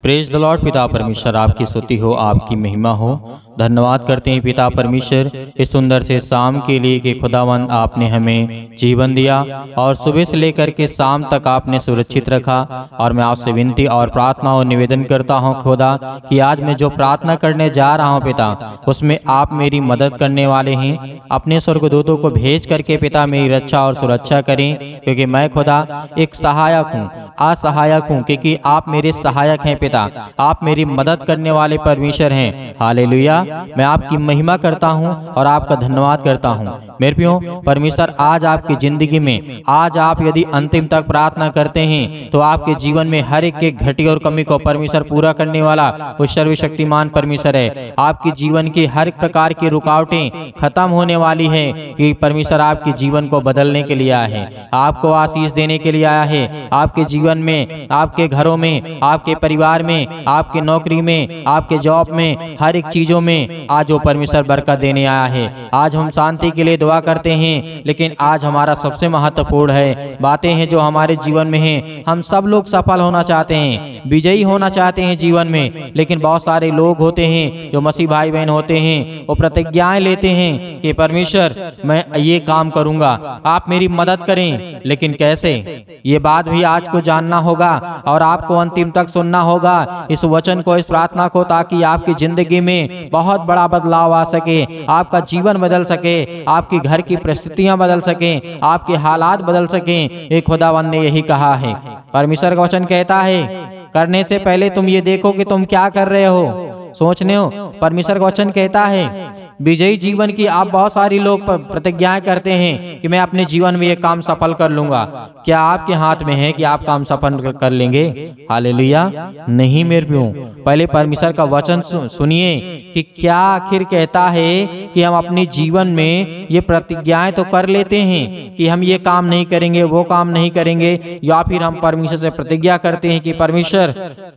Praise the Lord. पिता परमेश्वर आपकी स्तुति हो, आपकी महिमा हो। धन्यवाद करते हैं पिता परमेश्वर इस सुंदर से शाम के लिए कि खुदावंद आपने हमें जीवन दिया और सुबह से लेकर के शाम तक आपने सुरक्षित रखा। और मैं आपसे विनती और प्रार्थना और निवेदन करता हूं खुदा कि आज मैं जो प्रार्थना करने जा रहा हूं पिता, उसमें आप मेरी मदद करने वाले हैं। अपने स्वर्गदूतों को भेज करके पिता मेरी रक्षा और सुरक्षा करें, क्योंकि मैं खुदा एक सहायक हूँ, असहायक हूँ, क्योंकि आप मेरे सहायक हैं पिता। आप मेरी मदद करने वाले परमेश्वर हैं। हालेलुया। मैं आपकी महिमा करता हूँ और आपका धन्यवाद करता हूँ। मेरे प्रियो परमेश्वर, आज आपकी जिंदगी में आज आप यदि अंतिम तक प्रार्थना करते हैं तो आपके जीवन में हर एक के घटी और कमी को परमेश्वर पूरा करने वाला वो सर्वशक्तिमान परमेश्वर है। आपकी जीवन की हर प्रकार की रुकावटें खत्म होने वाली है कि परमेश्वर आपके जीवन को बदलने के लिए आया है, आपको आशीष देने के लिए आया है। आपके जीवन में, आपके घरों में, आपके परिवार में, आपके नौकरी में, आपके जॉब में, हर एक चीजों में आज वो परमेश्वर बरकत देने आया है। आज हम शांति के लिए दुआ करते हैं, लेकिन आज हमारा सबसे महत्वपूर्ण है बातें हैं जो हमारे जीवन में हैं। हम सब लोग सफल होना चाहते हैं, विजयी होना चाहते हैं जीवन में, लेकिन बहुत सारे लोग होते हैं जो मसीह भाई बहन होते हैं, वो प्रतिज्ञाएं लेते हैं कि परमेश्वर मैं ये काम करूंगा, आप मेरी मदद करें। लेकिन कैसे, ये बात भी आज को जानना होगा और आपको अंतिम तक सुनना होगा इस वचन को, इस प्रार्थना को, ताकि आपकी जिंदगी में बहुत बड़ा बदलाव आ सके, आपका जीवन बदल सके, आपकी घर की परिस्थितियां बदल सकें, आपके हालात बदल सकें। एक खुदावंद ने यही कहा है। परमेश्वर का वचन कहता है करने से पहले तुम ये देखो कि तुम क्या कर रहे हो, सोचने हो। परमेश्वर का वचन कहता है विजयी जीवन की आप बहुत सारी लोग प्रतिज्ञाएं करते हैं कि मैं अपने जीवन में ये काम सफल कर लूंगा। क्या आपके हाथ में है कि आप काम सफल कर लेंगे? हालेलुया। नहीं मेरे प्रियो, पहले परमेश्वर का वचन सुनिए कि क्या आखिर कहता है कि हम अपने जीवन में ये प्रतिज्ञाएं तो कर लेते हैं कि हम ये काम नहीं करेंगे, वो काम नहीं करेंगे, या फिर हम परमेश्वर से प्रतिज्ञा करते हैं कि परमेश्वर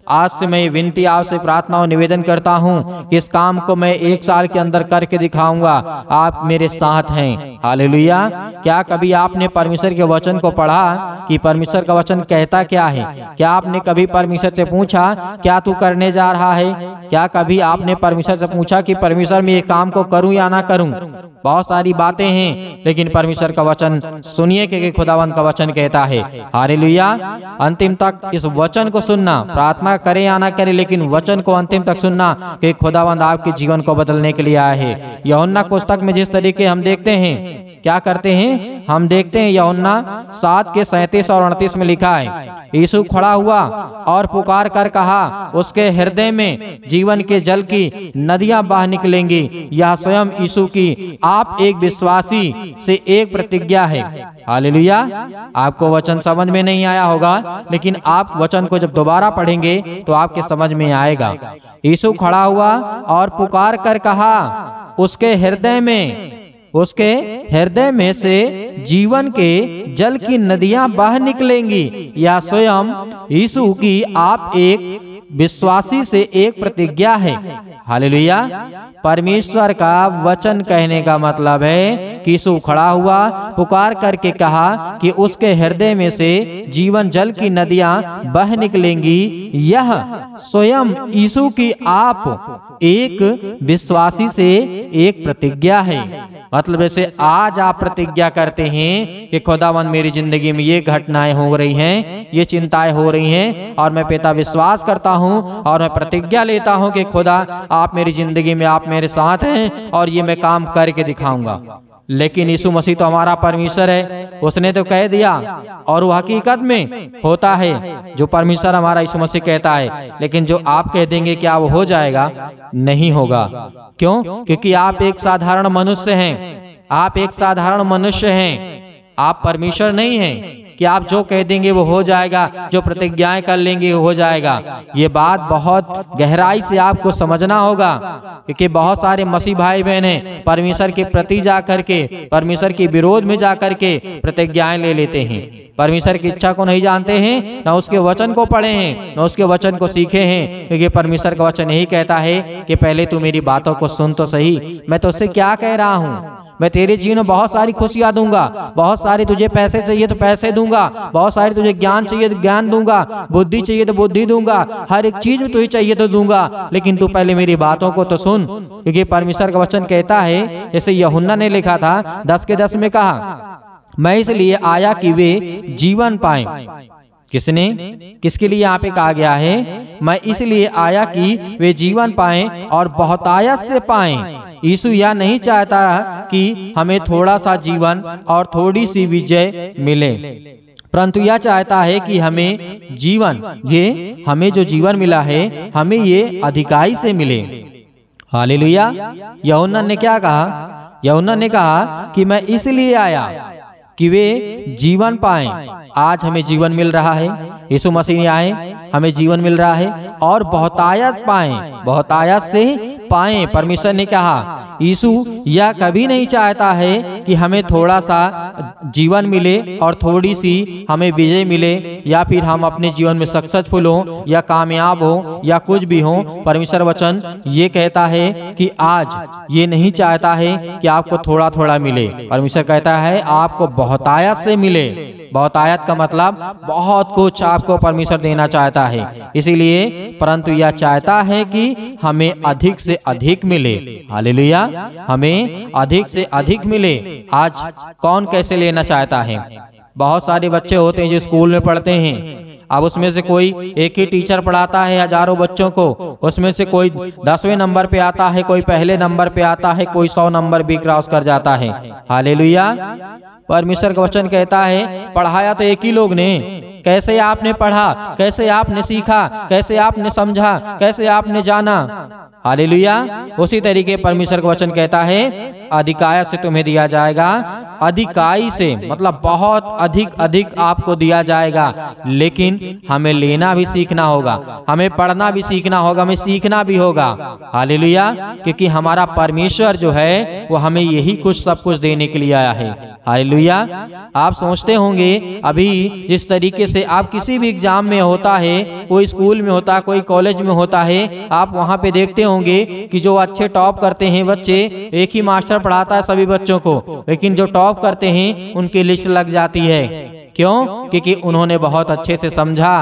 आज से मैं विनती आपसे प्रार्थना और निवेदन करता हूँ कि इस काम को मैं 1 साल के अंदर करके दिखाऊंगा, आप मेरे साथ हैं। हालेलुया। क्या कभी आपने परमेश्वर के वचन को पढ़ा कि परमेश्वर का वचन कहता क्या है? क्या आपने कभी परमेश्वर से पूछा क्या तू करने जा रहा है? क्या कभी आपने परमेश्वर से पूछा कि परमेश्वर मैं ये काम को करूं या ना करूं? बहुत सारी बातें हैं, लेकिन परमेश्वर का वचन सुनिए कि खुदावंद का वचन कहता है। हालेलुया। अंतिम तक इस वचन को सुनना, प्रार्थना करे या ना करे, लेकिन वचन को अंतिम तक सुनना कि खुदावंद आपके जीवन को बदलने के लिए आया है। यूहन्ना पुस्तक में जिस तरीके हम देखते हैं, क्या करते हैं, हम देखते हैं यूहन्ना 7 के 37 और 38 में लिखा है, यीशु खड़ा हुआ और पुकार कर कहा, उसके हृदय में जीवन के जल की नदियां बह निकलेंगी। यह स्वयं यीशु की आप एक विश्वासी से एक प्रतिज्ञा है। हालेलुया। आपको वचन समझ में नहीं आया होगा, लेकिन आप वचन को जब दोबारा पढ़ेंगे तो आपके समझ में आएगा। यीशु खड़ा हुआ और पुकार कर कहा, उसके हृदय में से जीवन के जल की नदियां बह निकलेंगी। यह स्वयं यीशु की आप एक विश्वासी से एक प्रतिज्ञा है। हालेलुया। परमेश्वर का वचन कहने का मतलब है कि यीशु खड़ा हुआ, पुकार करके कहा कि उसके हृदय में से जीवन जल की नदियां बह निकलेंगी। यह स्वयं यीशु की आप एक विश्वासी से एक प्रतिज्ञा है। मतलब ऐसे आज आप प्रतिज्ञा करते हैं कि खुदावंद मेरी जिंदगी में ये घटनाएं हो रही हैं, ये चिंताएं हो रही हैं, और मैं पिता विश्वास करता हूं और मैं प्रतिज्ञा लेता हूं कि खुदा आप मेरी जिंदगी में, आप मेरे साथ हैं और ये मैं काम करके दिखाऊंगा। लेकिन यीशु मसीह तो हमारा परमेश्वर है, उसने तो कह दिया और वो हकीकत में होता है जो परमेश्वर हमारा यीशु मसीह कहता है। लेकिन जो आप कह देंगे क्या वो हो जाएगा? नहीं होगा। क्यों? क्योंकि आप एक साधारण मनुष्य हैं, आप एक साधारण मनुष्य हैं, आप परमेश्वर नहीं हैं कि आप जो कह देंगे वो हो जाएगा, जो प्रतिज्ञाएं कर लेंगे वो हो जाएगा। ये बात बहुत गहराई से आपको समझना होगा, क्योंकि बहुत सारे मसीह भाई बहन हैं परमेश्वर के प्रति जाकर के, परमेश्वर के विरोध में जाकर के प्रतिज्ञाएं ले लेते हैं। परमेश्वर की इच्छा को नहीं जानते हैं, न उसके वचन को पढ़े हैं, न उसके वचन को सीखे हैं। क्योंकि परमेश्वर का वचन यही कहता है कि पहले तू मेरी बातों को सुन तो सही, मैं तो उससे क्या कह रहा हूँ, मैं तेरे जीवन में बहुत सारी खुशियां दूंगा, बहुत सारी तुझे पैसे चाहिए तो पैसे दूंगा, बहुत सारी तुझे ज्ञान चाहिए तो ज्ञान दूंगा, बुद्धि चाहिए तो बुद्धि दूंगा, हर एक चीज में तुझे चाहिए तो दूंगा, लेकिन तू पहले मेरी बातों को तो सुन। क्योंकि परमेश्वर का वचन कहता है, जैसे यूहन्ना ने लिखा था 10:10 में कहा, मैं इसलिए आया कि वे जीवन पाएं। किसने, किसके लिए यहाँ पे कहा गया है? मैं इसलिए आया कि वे जीवन पाएं और बहुतायत से पाएं। यीशु यह नहीं चाहता कि हमें थोड़ा सा जीवन और थोड़ी सी विजय मिले, परंतु यह चाहता है कि हमें जीवन, ये हमें जो जीवन मिला है हमें ये अधिकाई से मिले। हालेलुया। यूहन्ना ने क्या कहा? यूहन्ना ने कहा कि मैं इसलिए आया कि वे जीवन पाएं। आज हमें जीवन मिल रहा है, यीशु मसीह आए, हमें जीवन मिल रहा है और बहुतायत पाएं, बहुतायत से पाएं। परमेश्वर ने कहा, यीशु यह कभी नहीं चाहता है कि हमें थोड़ा सा जीवन मिले और थोड़ी सी हमें विजय मिले, या फिर हम अपने जीवन में सक्सेसफुल हो या कामयाब हो या कुछ भी हो। परमेश्वर वचन ये कहता है कि आज ये नहीं चाहता है कि आपको थोड़ा थोड़ा मिले। परमेश्वर कहता है आपको बहुतायत से मिले। बहुतायत का मतलब बहुत कुछ आपको परमेश्वर देना चाहता है, इसीलिए परंतु यह चाहता है कि हमें अधिक से अधिक मिले। हालेलुया, हमें अधिक से अधिक मिले। आज कौन कैसे लेना चाहता है? बहुत सारे बच्चे होते हैं जो स्कूल में पढ़ते हैं, अब उसमें से कोई एक ही टीचर पढ़ाता है हजारों बच्चों को, उसमें से कोई 10वें नंबर पे आता है, कोई पहले नंबर पे आता है, कोई 100 नंबर भी क्रॉस कर जाता है। हालेलुया। परमेश्वर का वचन कहता है पढ़ाया तो एक ही लोग ने, कैसे आपने पढ़ा, कैसे आपने सीखा, कैसे आपने समझा, कैसे आपने जाना। हालेलुया। उसी तरीके परमेश्वर का वचन कहता है अधिकाय से तुम्हें दिया जाएगा, अधिकाई से मतलब बहुत अधिक अधिक आपको दिया जाएगा, लेकिन हमें लेना भी सीखना होगा, हमें पढ़ना भी सीखना होगा, हमें सीखना भी होगा। हालेलुया। क्योंकि हमारा परमेश्वर जो है वो हमें यही कुछ सब कुछ देने के लिए आया है। हालेलुया। आप सोचते होंगे अभी जिस तरीके से आप किसी भी एग्जाम में होता है, कोई स्कूल में होता है, कोई कॉलेज में होता है, आप वहाँ पे देखते होंगे कि जो अच्छे टॉप करते हैं बच्चे, एक ही मास्टर पढ़ाता है सभी बच्चों को, लेकिन जो टॉप करते हैं उनकी लिस्ट लग जाती है। क्यों? क्योंकि उन्होंने बहुत अच्छे से समझा,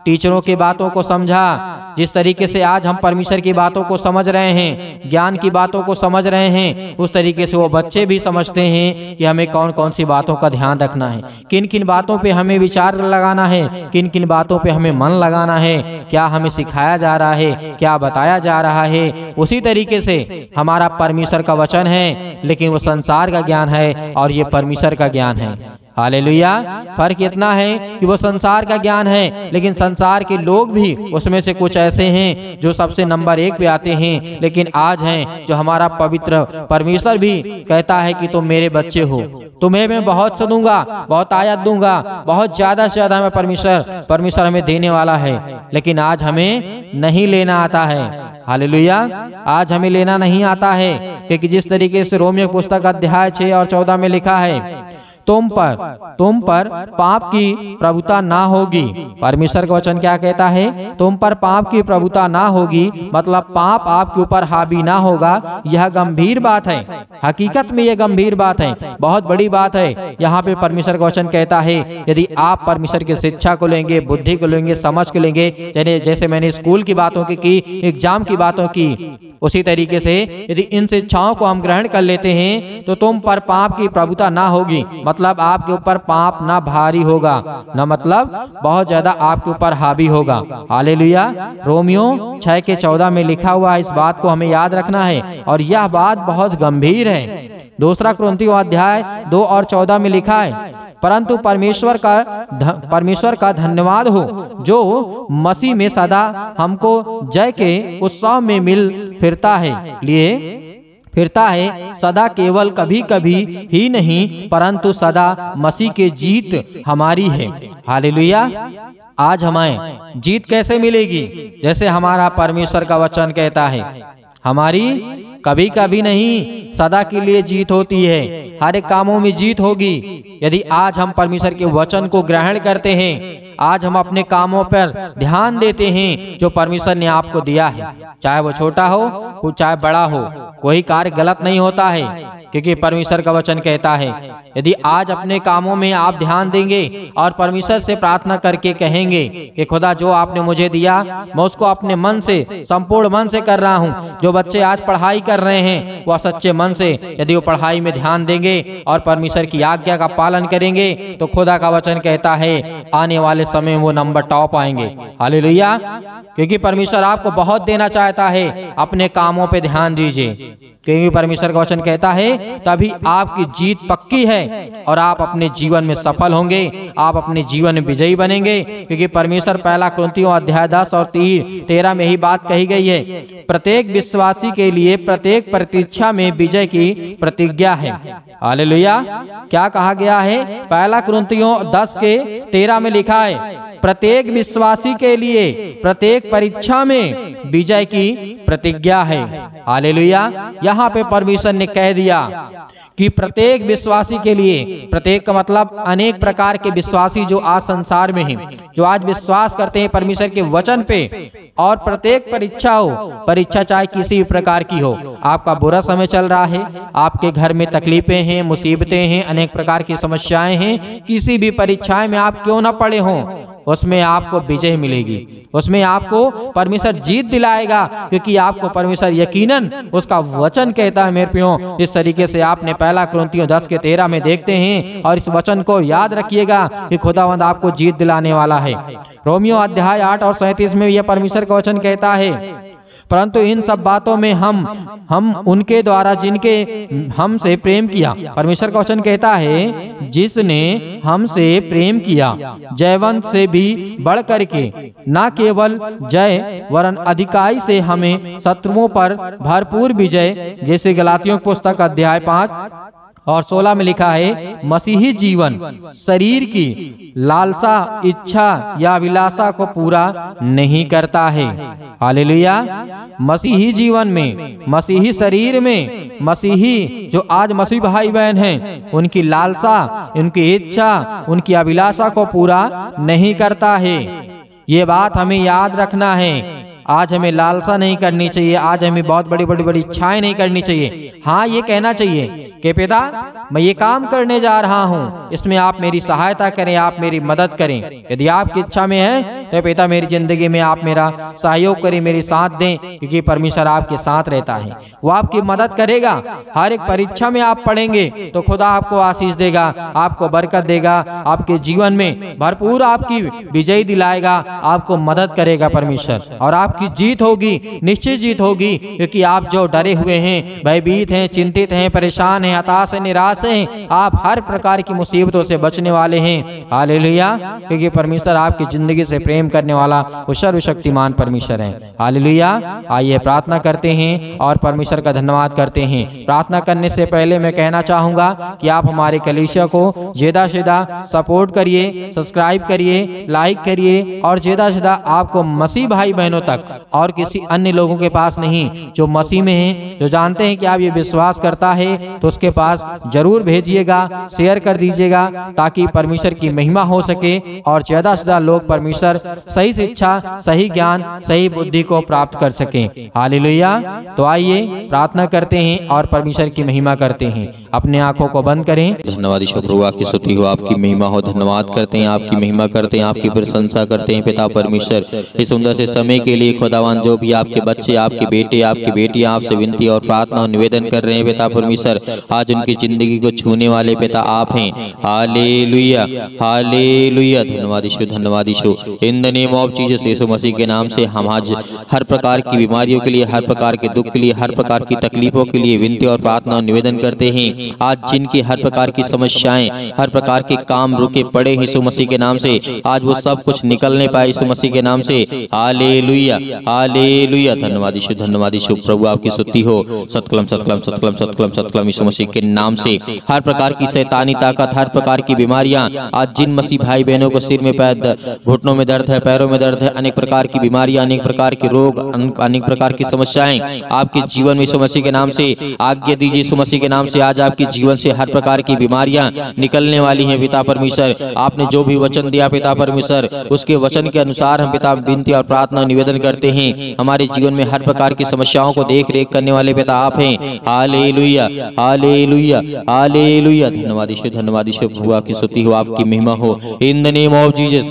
टीचरों की बातों को समझा। जिस तरीके से आज हम परमेश्वर की बातों को समझ रहे हैं, ज्ञान की बातों को समझ रहे हैं, उस तरीके से वो बच्चे भी समझते हैं कि हमें कौन कौन सी बातों का ध्यान रखना है, किन किन बातों पे हमें विचार लगाना है, किन किन बातों पे हमें मन लगाना है, क्या हमें सिखाया जा रहा है, क्या बताया जा रहा है। उसी तरीके से हमारा परमेश्वर का वचन है, लेकिन वो संसार का ज्ञान है और ये परमेश्वर का ज्ञान है। हालेलुया। फर्क इतना है कि वो संसार का ज्ञान है, लेकिन संसार के लोग भी उसमें से कुछ ऐसे हैं जो सबसे नंबर 1 पे आते हैं, लेकिन आज हैं जो हमारा पवित्र परमेश्वर भी कहता है कि तुम मेरे बच्चे हो, तुम्हें मैं बहुत से दूंगा, बहुत आयत दूंगा, बहुत ज्यादा से ज्यादा मैं परमेश्वर हमें देने वाला है, लेकिन आज हमें नहीं लेना आता है। हालेलुया। आज हमें लेना नहीं आता है, क्योंकि जिस तरीके से रोमियो पुस्तक अध्याय 6 और 14 में लिखा है तुम पर पाप की प्रभुता ना होगी। परमेश्वर का वचन क्या कहता है? तुम पर पाप की प्रभुता ना होगी, मतलब पाप आपके ऊपर हावी ना होगा। यह गंभीर बात है, हकीकत में यह गंभीर बात है, बहुत बड़ी बात है। यहाँ पे परमेश्वर का वचन कहता है यदि आप परमेश्वर की शिक्षा को लेंगे, बुद्धि को लेंगे, समझ को लेंगे, जैसे मैंने स्कूल की बातों की, एग्जाम की बातों की, उसी तरीके से यदि इन शिक्षाओं को हम ग्रहण कर लेते हैं तो तुम पर पाप की प्रभुता ना होगी, मतलब आपके ऊपर पाप ना भारी होगा, ना मतलब बहुत ज्यादा आपके ऊपर हावी होगा। हालेलुया। रोमियो 6 के 14 में लिखा हुआ इस बात को हमें याद रखना है, और यह बात बहुत गंभीर है। दूसरा कुरिन्थियों अध्याय 2 और 14 में लिखा है परंतु परमेश्वर का धन्यवाद हो जो मसीह में सदा हमको जय के उत्सव में मिल फिरता है सदा, केवल कभी कभी ही नहीं परंतु सदा मसीह के जीत हमारी है। हालेलुया। आज हमें जीत कैसे मिलेगी? जैसे हमारा परमेश्वर का वचन कहता है हमारी कभी कभी नहीं सदा के लिए जीत होती है, हर एक कामों में जीत होगी। यदि आज हम परमेश्वर के वचन को ग्रहण करते हैं, आज हम अपने कामों पर ध्यान देते हैं जो परमेश्वर ने आपको दिया है, चाहे वो छोटा हो चाहे बड़ा हो, कोई कार्य गलत नहीं होता है। क्योंकि परमेश्वर का वचन कहता है यदि आज अपने कामों में आप ध्यान देंगे और परमेश्वर से प्रार्थना करके कहेंगे कि खुदा जो आपने मुझे दिया मैं उसको अपने मन से, संपूर्ण मन से कर रहा हूँ। जो बच्चे आज पढ़ाई कर रहे हैं वह सच्चे मन से यदि वो पढ़ाई में ध्यान देंगे और परमेश्वर की आज्ञा का पालन करेंगे तो खुदा का वचन कहता है आने वाले समय वो नंबर टॉप आएंगे। हालेलुया। क्योंकि परमेश्वर आपको बहुत देना चाहता है, अपने कामों पे ध्यान दीजिए, क्योंकि परमेश्वर का वचन कहता है तभी आपकी जीत पक्की है और आप अपने जीवन में सफल होंगे, आप अपने जीवन में विजयी बनेंगे। क्योंकि परमेश्वर पहला कुरिन्थियों अध्याय 10 और 13 में ही बात कही गई है, प्रत्येक विश्वासी के लिए प्रत्येक प्रतीक्षा में विजय की प्रतिज्ञा है। हालेलुया। क्या कहा गया है? पहला कुरिन्थियों 10 के 13 में लिखा है प्रत्येक विश्वासी के लिए प्रत्येक परीक्षा में विजय की प्रतिज्ञा है। हालेलुया। यहाँ पे परमेश्वर ने कह दिया कि प्रत्येक विश्वासी के लिए, प्रत्येक का मतलब अनेक प्रकार के विश्वासी जो आज संसार में हैं, जो आज विश्वास करते हैं परमेश्वर के वचन पे, और प्रत्येक परीक्षा हो, परीक्षा चाहे किसी भी प्रकार की हो, आपका बुरा समय चल रहा है, आपके घर में तकलीफें हैं, मुसीबतें हैं, अनेक प्रकार की समस्याएं हैं, किसी भी परीक्षाएं में आप क्यों न पड़े हों, उसमें आपको विजय मिलेगी, उसमें आपको परमेश्वर जीत दिलाएगा। क्योंकि आपको परमेश्वर यकीनन उसका वचन कहता है मेरे प्रियो। इस तरीके से आपने पहला कुरिन्थियों 10 के 13 में देखते हैं, और इस वचन को याद रखिएगा कि खुदावंद आपको जीत दिलाने वाला है। रोमियो अध्याय 8 और 37 में यह परमेश्वर का वचन कहता है परंतु इन सब बातों में हम उनके द्वारा जिनके हमसे प्रेम किया, परमेश्वर का वचन कहता है जिसने हमसे प्रेम किया, जयवंत से भी बढ़ करके न केवल जय वरन अधिकाई से हमें शत्रुओं पर भरपूर विजय, जैसे गलातियों की पुस्तक अध्याय 5 और 16 में लिखा है, मसीही जीवन शरीर की लालसा, इच्छा या अभिलाषा को पूरा नहीं करता है। हालेलुया। मसीही जीवन में, मसीही शरीर में, मसीही जो आज मसीह भाई बहन हैं, उनकी लालसा, उनकी इच्छा, उनकी अभिलाषा को पूरा नहीं करता है। ये बात हमें याद रखना है। आज हमें लालसा नहीं करनी चाहिए, आज हमें बहुत बड़ी बड़ी बड़ी इच्छाएं नहीं करनी चाहिए। हाँ, ये कहना चाहिए कि पिता मैं ये काम करने जा रहा हूँ, इसमें आप मेरी सहायता करें, आप मेरी मदद करें। यदि आपकी इच्छा में है तो पिता मेरी जिंदगी में आप मेरा सहयोग करें, मेरी साथ दें, क्योंकि परमेश्वर आपके साथ रहता है, वो आपकी मदद करेगा। हर एक परीक्षा में आप पढ़ेंगे तो खुदा आपको आशीष देगा, आपको बरकत देगा, आपके जीवन में भरपूर आपकी विजय दिलाएगा, आपको मदद करेगा परमेश्वर, और आपकी जीत होगी, निश्चित जीत होगी। क्योंकि आप जो डरे हुए हैं, भयभीत हैं, चिंतित हैं, परेशान हैं, हताश हैं, निराश हैं, आप हर प्रकार की मुसीबतों से बचने वाले हैं। हालेलुया। क्योंकि परमेश्वर आपकी जिंदगी से प्रेम करने वाला वो सर्वशक्तिमान परमेश्वर है। हालेलुया। आइए प्रार्थना करते हैं और परमेश्वर का धन्यवाद करते हैं। प्रार्थना करने से पहले मैं कहना चाहूंगा कि आप हमारे कलीसिया को ज्यादा से ज्यादा सपोर्ट करिए, सब्सक्राइब करिए, लाइक करिए, और ज्यादा से ज्यादा आपको मसीह भाई बहनों तक और किसी अन्य लोगों के पास नहीं जो मसीह में हैं, जो जानते हैं कि आप ये विश्वास करता है, तो उसके पास जरूर भेजिएगा, शेयर कर दीजिएगा, ताकि परमेश्वर की महिमा हो सके और ज्यादा से ज्यादा लोग परमेश्वर सही शिक्षा, सही ज्ञान, सही बुद्धि को प्राप्त कर सकें। हालेलुया। तो आइए प्रार्थना करते हैं और परमेश्वर की महिमा करते हैं। अपने आंखों को बंद करें। धन्यवाद ईश्वर प्रभु, आपकी स्तुति हो, आपकी महिमा हो। धन्यवाद करते हैं, आपकी महिमा करते हैं, आपकी प्रशंसा करते हैं पिता परमेश्वर, इस सुंदर से समय के लिए। खुदावन जो भी आपके बच्चे, आपके बेटे, आपकी बेटियां आपसे विनती और प्रार्थना और निवेदन कर रहे हैं पिता परमेश्वर, आज उनकी जिंदगी को छूने वाले पिता आप हैं। Hallelujah, hallelujah. धन्यवाद ईश्वर, धन्यवाद ईश्वर। In the name of Jesus यीशु मसीह के नाम से हम आज हर प्रकार की बीमारियों के लिए, हर प्रकार के दुख के लिए, हर प्रकार की तकलीफों के लिए विनती और प्रार्थना और निवेदन करते हैं। आज जिनकी हर प्रकार की समस्याएं, हर प्रकार के काम रुके पड़े यीशु मसीह के नाम से, आज वो सब कुछ निकलने पाए यीशु मसीह के नाम से। Hallelujah, hallelujah. धन्यवाद ईश्वर, धन्यवाद ईश्वर प्रभु, आपकी स्तुति हो। सतकलम सतकलम सतकलम सतकलम सतकलम यीशु मसीह के नाम से। हर प्रकार की शैतानी ताकत, हर प्रकार की बीमारियां, आज जिन मसीह भाई बहनों को सिर में घुटनों में दर्द है, पैरों में दर्द है, अनेक प्रकार की बीमारियां, अनेक प्रकार के रोग, अनेक प्रकार की समस्याएं आपके जीवन में यीशु मसीह के नाम से आज्ञा दीजिए। यीशु मसीह के नाम से आज आपके जीवन से हर प्रकार की बीमारियां निकलने वाली हैं पिता परमेश्वर। आपने जो भी वचन दिया पिता परमेश्वर, उसके वचन के अनुसार हम पिता विनती और प्रार्थना निवेदन करते हैं। हमारे जीवन में हर प्रकार की समस्याओं को देख रेख करने वाले पिता आप हैं। हालेलुया, हालेलुया, हालेलुया। धन्यवाद ईश्वर, धन्यवाद ईश्वर। प्रभु आपकी स्तुति हो, आपकी महिमा हो। In the name of Jesus,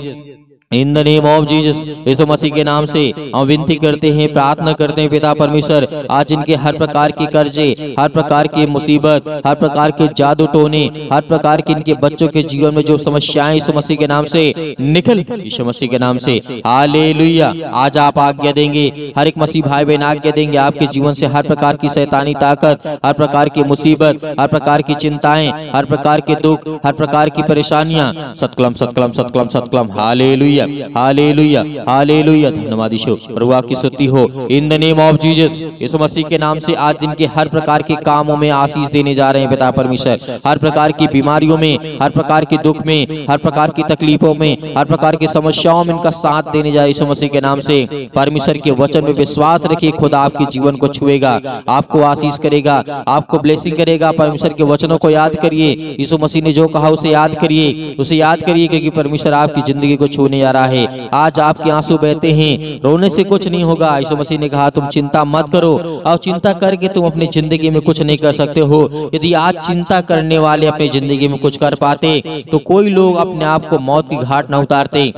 in the name of Jesus, यीशु मसीह के नाम से हम विनती करते हैं, प्रार्थना करते हैं पिता परमेश्वर। आज इनके हर प्रकार की कर्जे, हर प्रकार की मुसीबत, हर प्रकार के जादू टोने, हर प्रकार के इनके बच्चों के जीवन में जो समस्याएं यीशु मसीह के नाम से निकल, यीशु मसीह के नाम से। हालेलुया। आज आप आज्ञा देंगे, हर एक मसीह भाई बहन आज्ञा देंगे, आपके जीवन से हर प्रकार की शैतानी ताकत, हर प्रकार की मुसीबत, हर प्रकार की चिंताएं, हर प्रकार के दुख, हर प्रकार की परेशानियां सतकलम सतकलम सतकलम सतकलम। हालेलुया, हालेलुया, हालेलुया। धन्यवाद ईश्वर, प्रभु आपकी स्तुति हो। In the name of Jesus, यीशु मसीह के नाम से आज जिनके हर प्रकार के कामों में आशीष देने जा रहे हैं पिता परमेश्वर, हर प्रकार की बीमारियों में, हर प्रकार के दुख में, हर प्रकार की तकलीफों में, हर प्रकार की समस्याओं में इनका साथ देने जा रहे यीशु मसीह के नाम से। परमेश्वर के वचन में विश्वास रखिए, खुदा आपके जीवन को छुएगा, आपको आशीष करेगा, आपको ब्लेसिंग करेगा। परमेश्वर के वचनों को याद करिए, यीशु मसीह ने जो कहा उसे याद करिए, उसे याद करिए, क्योंकि परमेश्वर आपकी जिंदगी को छूने रहा है। आज आपके आंसू बहते हैं, रोने से कुछ नहीं होगा। यीशु मसीह ने कहा तुम चिंता मत करो, और चिंता करके तुम अपनी जिंदगी में कुछ नहीं कर सकते हो। यदि आज चिंता करने वाले अपनी जिंदगी में कुछ कर पाते तो कोई लोग अपने आप को मौत की घाट न उतारते।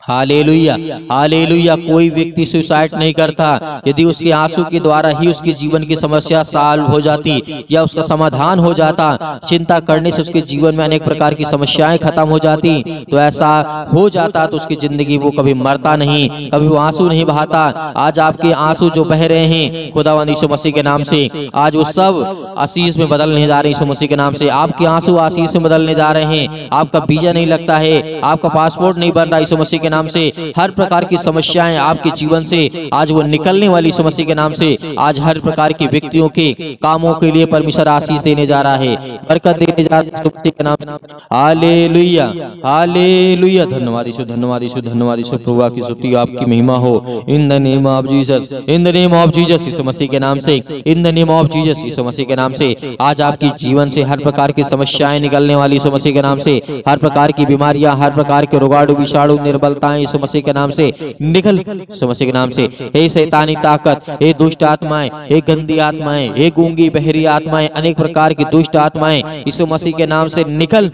Hallelujah, hallelujah. कोई व्यक्ति सुसाइड नहीं करता यदि उसके आंसू के द्वारा ही उसके जीवन की समस्या सॉल्व हो जाती या उसका समाधान हो जाता। चिंता करने से उसके जीवन में अनेक प्रकार की समस्याएं खत्म हो जाती। तो ऐसा हो जाता तो उसकी जिंदगी वो कभी मरता नहीं, कभी वो आंसू नहीं बहाता। आज आपके आंसू जो बह रहे हैं खुदावंद यीशु मसीह के नाम से, आज वो सब आशीष में बदलने जा रहे हैं यीशु मसीह के नाम से। आपके आंसू आशीष में बदलने जा रहे हैं। आपका वीजा नहीं लगता है, आपका पासपोर्ट नहीं बन रहा यीशु मसीह के नाम से। हर प्रकार की समस्याएं आपके जीवन से आज वो निकलने वाली यीशु मसीह के नाम से। आज हर प्रकार के व्यक्तियों के कामों के लिए परमेश्वर आशीष देने जा रहा है, बरकत देने जा रहा है यीशु मसीह के नाम से। Hallelujah, hallelujah. धन्यवाद यीशु, धन्यवाद यीशु, धन्यवाद यीशु। प्रभु की स्तुति, आपकी महिमा हो। In the name of Jesus, in the name of Jesus, यीशु मसीह के नाम से, in the name of Jesus, यीशु मसीह के नाम से। आज आपके जीवन से हर प्रकार की समस्याएं निकलने वाली यीशु मसीह के नाम से। हर प्रकार की बीमारियां, हर प्रकार के रोगाणु विषाणु निर्बलताएं यीशु मसीह के नाम से निकल, यीशु मसीह के नाम से। हे शैतानी ताकत, हे दुष्ट आत्माएं, हे गंदी आत्माएं, हे गूंगी बहरी आत्माएं, अनेक प्रकार की दुष्ट आत्माएं यीशु मसीह के नाम से निकल,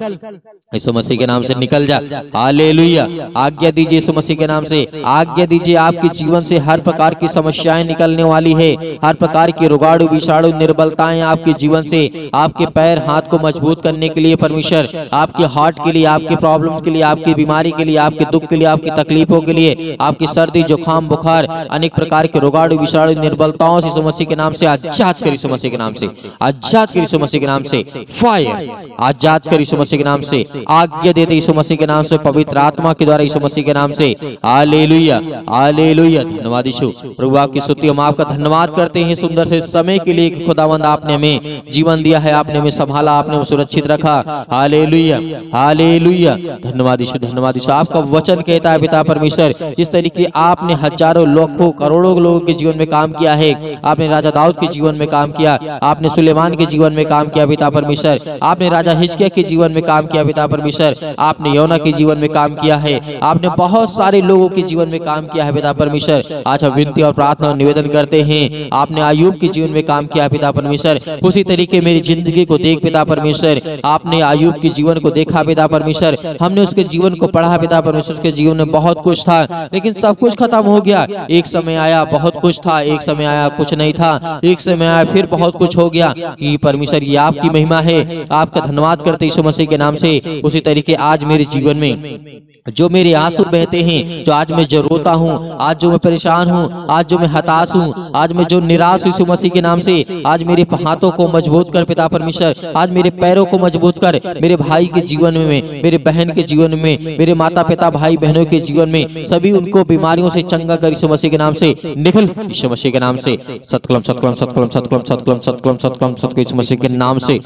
यीशु मसीह के नाम से निकल जा। हालेलुया। आज्ञा दीजिए यीशु मसीह के नाम से, आज्ञा दीजिए। आपके जीवन से हर प्रकार की समस्याएं निकलने वाली है, हर प्रकार की रोगाणु विषाणु निर्बलताएं आपके जीवन से, आपके पैर हाथ को मजबूत करने के लिए परमेश्वर, आपके हार्ट के लिए, आपके प्रॉब्लम के लिए, आपकी बीमारी के लिए, आपके दुख के लिए, आपकी तकलीफों के लिए, आपकी सर्दी जुकाम बुखार अनेक प्रकार के रोगाणु विषाणु निर्बलताओं से यीशु मसीह के नाम से आजाद कर, यीशु मसीह के नाम से आजाद कर, यीशु मसीह के नाम से फायर, आजाद कर यीशु मसीह के नाम से। आज्ञा देते यीशु मसीह के नाम से, पवित्र आत्मा के द्वारा यीशु मसीह के नाम से। Hallelujah, hallelujah. धन्यवाद यीशु, प्रभु आपकी स्तुति, हम आपका धन्यवाद करते हैं सुंदर से समय के लिए। खुदावंद आपने हमें जीवन दिया है, आपने हमें संभाला, आपने हमें सुरक्षित रखा। Hallelujah, hallelujah. धन्यवाद यीशु, धन्यवाद यीशु। आपका वचन कहता है पिता परमेश्वर, जिस तरीके आपने हजारों लाखों करोड़ों लोगों के जीवन में काम किया है, आपने राजा दाऊद के जीवन में काम किया, आपने सुलेमान के जीवन में काम किया पिता परमेश्वर, आपने राजा हिजकिय्याह के जीवन में काम किया पिता परमेश्वर, आपने योना के जीवन में काम किया है, आपने बहुत सारे लोगों के जीवन में काम किया है पिता परमेश्वर। आज हम विनती और प्रार्थना और निवेदन करते हैं, आपने अय्यूब के जीवन में काम किया पिता परमेश्वर, उसी तरीके मेरी जिंदगी को देख पिता परमेश्वर। आपने अय्यूब के जीवन को देखा पिता परमेश्वर, हमने उसके जीवन को पढ़ा पिता परमेश्वर। उसके जीवन में बहुत कुछ था, लेकिन सब कुछ खत्म हो गया। एक समय आया बहुत कुछ था, एक समय आया कुछ नहीं था, एक समय आया फिर बहुत कुछ हो गया। कि परमेश्वर ये आपकी महिमा है, आपका धन्यवाद करते यीशु मसीह के नाम से। उसी तरीके आज मेरे जीवन में जो मेरे आंसू बहते हैं, जो आज मैं जो रोता हूँ, आज जो मैं परेशान हूँ, आज जो मैं हताश हूँ, आज मैं जो निराश यीशु मसीह के नाम से, आज मेरे हाथों को मजबूत कर पिता परमेश्वर, आज मेरे पैरों को मजबूत कर, मेरे भाई के जीवन में, मेरे बहन के जीवन में, मेरे माता पिता भाई बहनों के जीवन में, सभी उनको बीमारियों से चंगा कर यीशु मसीह के नाम से। निकल यीशु मसीह के नाम से। सतकलम सतकलम सतकलम सतकलम सतकलम सतकलम सतकलम सतकलम यीशु मसीह के नाम से।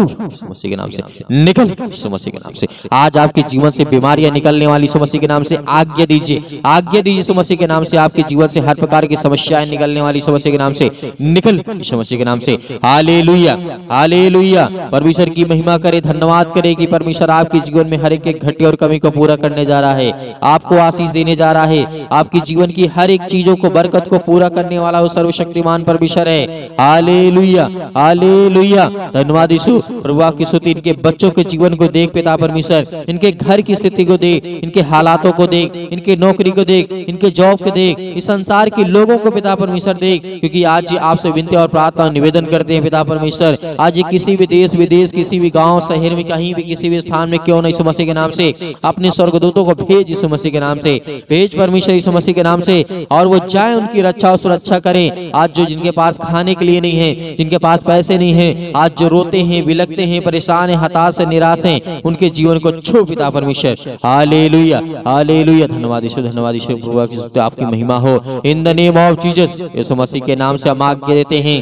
छू यीशु मसीह के नाम से, निकल यीशु मसीह के नाम से। आज आपके जीवन से बीमारियां निकलने वाली यीशु मसीह के नाम से आज्ञा दीजिए, आज्ञा दीजिए यीशु मसीह के नाम से। आपके जीवन से हर प्रकार की समस्याएं निकलने वाली यीशु मसीह के नाम से निकल यीशु मसीह के नाम से। Hallelujah hallelujah. परमेश्वर की महिमा करे, धन्यवाद करे कि परमेश्वर आपके जीवन में हर एक घटी और कमी को पूरा करने जा रहा है, आपको आशीष देने जा रहा है। आपके जीवन की हर एक चीजों को, बरकत को पूरा करने वाला वो सर्वशक्तिमान परमेश्वर है। Hallelujah hallelujah. धन्यवाद यीशु। प्रभु आपकी स्तुति। इनके बच्चों के जीवन को देख पिता परमेश्वर, इनके घर की स्थिति को देख, इनके हालातों को देख, इनके नौकरी को देख, इनके जॉब को देख, इस संसार के लोगों को पिता परमेश्वर देख। क्योंकि आज ये आपसे विनती और प्रार्थना निवेदन करते हैं पिता परमेश्वर, आज ये किसी भी देश विदेश, किसी भी गांव शहर में, कहीं भी किसी भी स्थान में क्यों नहीं, यीशु मसीह के नाम से अपने स्वर्गदूतों को भेज यीशु मसीह के नाम से, भेज परमेश्वर यीशु मसीह के नाम से, और वो जाए उनकी रक्षा और सुरक्षा करें। आज जो जिनके पास खाने के लिए नहीं है, जिनके पास पैसे नहीं है, आज जो रोते हैं, बिलखते हैं, परेशान हैं, हताश से निराश हैं, उनके जीवन को छू पिता परमेश्वर। हालेलुया हालेलुया। धन्यवाद यीशु, धन्यवाद यीशु। प्रभु आपकी महिमा हो in the name of Jesus. यीशु मसीह के नाम से हम आज्ञा देते हैं,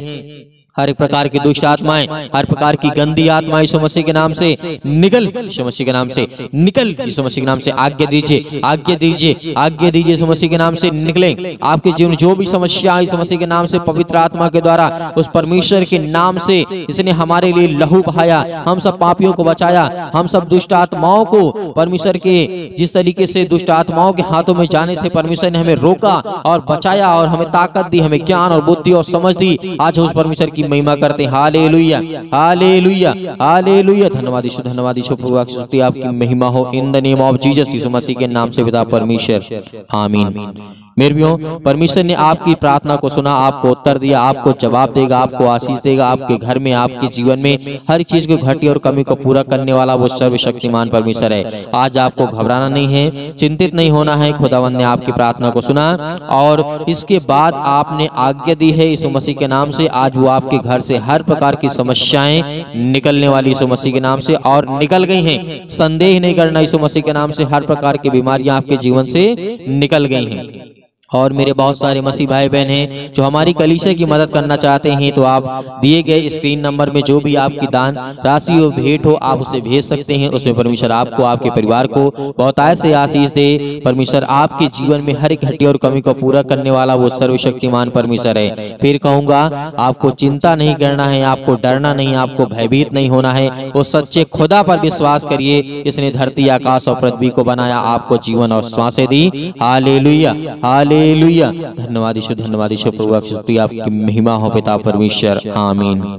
हर एक प्रकार की दुष्ट आत्माएं, हर प्रकार की गंदी आत्माएं यीशु मसीह के नाम से निकल, यीशु मसीह के नाम से निकल, यीशु मसीह के नाम से आज्ञा दीजिए, आज्ञा दीजिए, आज्ञा दीजिए यीशु मसीह के नाम से निकलें। आपके जीवन जो भी समस्या यीशु मसीह के नाम से, पवित्र आत्मा के द्वारा, उस परमेश्वर के नाम से, इसने हमारे लिए लहू बहाया, हम सब पापियों को बचाया, हम सब दुष्ट आत्माओं को परमेश्वर के, जिस तरीके से दुष्ट आत्माओं के हाथों में जाने से परमेश्वर ने हमें रोका और बचाया और हमें ताकत दी, हमें ज्ञान और बुद्धि और समझ दी। आज उस परमेश्वर की महिमा करते हैं। हालेलुया हालेलुया हालेलुया। धन्यवाद यीशु, धन्यवाद यीशु। प्रभु आपकी महिमा हो in the name of Jesus. यीशु मसीह के नाम से पिता परमेश्वर, आमीन। मेरे भी हो, परमेश्वर ने आपकी प्रार्थना को सुना, आपको उत्तर दिया, आपको जवाब देगा, आपको आशीष देगा। आपके घर में, आपके जीवन में हर चीज को, घटी और कमी को पूरा करने वाला वो सर्वशक्तिमान परमेश्वर है। आज आपको घबराना नहीं है, चिंतित नहीं होना है। खुदावंद ने आपकी प्रार्थना को सुना और इसके बाद आपने आज्ञा दी है यीशु मसीह के नाम से। आज वो आपके घर से हर प्रकार की समस्याएं निकलने वाली यीशु मसीह के नाम से, और निकल गई हैं। संदेह नहीं करना, यीशु मसीह के नाम से हर प्रकार की बीमारियां आपके जीवन से निकल गई हैं। और मेरे बहुत सारे मसीह भाई बहन हैं जो हमारी कलीसिया की मदद करना चाहते हैं, तो आप दिए गए स्क्रीन नंबर में जो भी आपकी दान राशि हो, भेंट हो, आप उसे भेज सकते हैं। उसमें परमेश्वर आपको, आपके परिवार को बहुतायत से आशीष दे। परमेश्वर आपके जीवन में हर एक घटी और कमी को पूरा करने वाला वो सर्वशक्तिमान परमेश्वर है। फिर कहूंगा, आपको चिंता नहीं करना है, आपको डरना नहीं, आपको भयभीत नहीं होना है। वो सच्चे खुदा पर विश्वास करिए, इसने धरती, आकाश और पृथ्वी को बनाया, आपको जीवन और श्वासें दी। Hallelujah hallelujah. धन्यवाद यीशु, धन्यवाद यीशु। प्रभु आपकी महिमा हो पिता परमेश्वर, आमीन।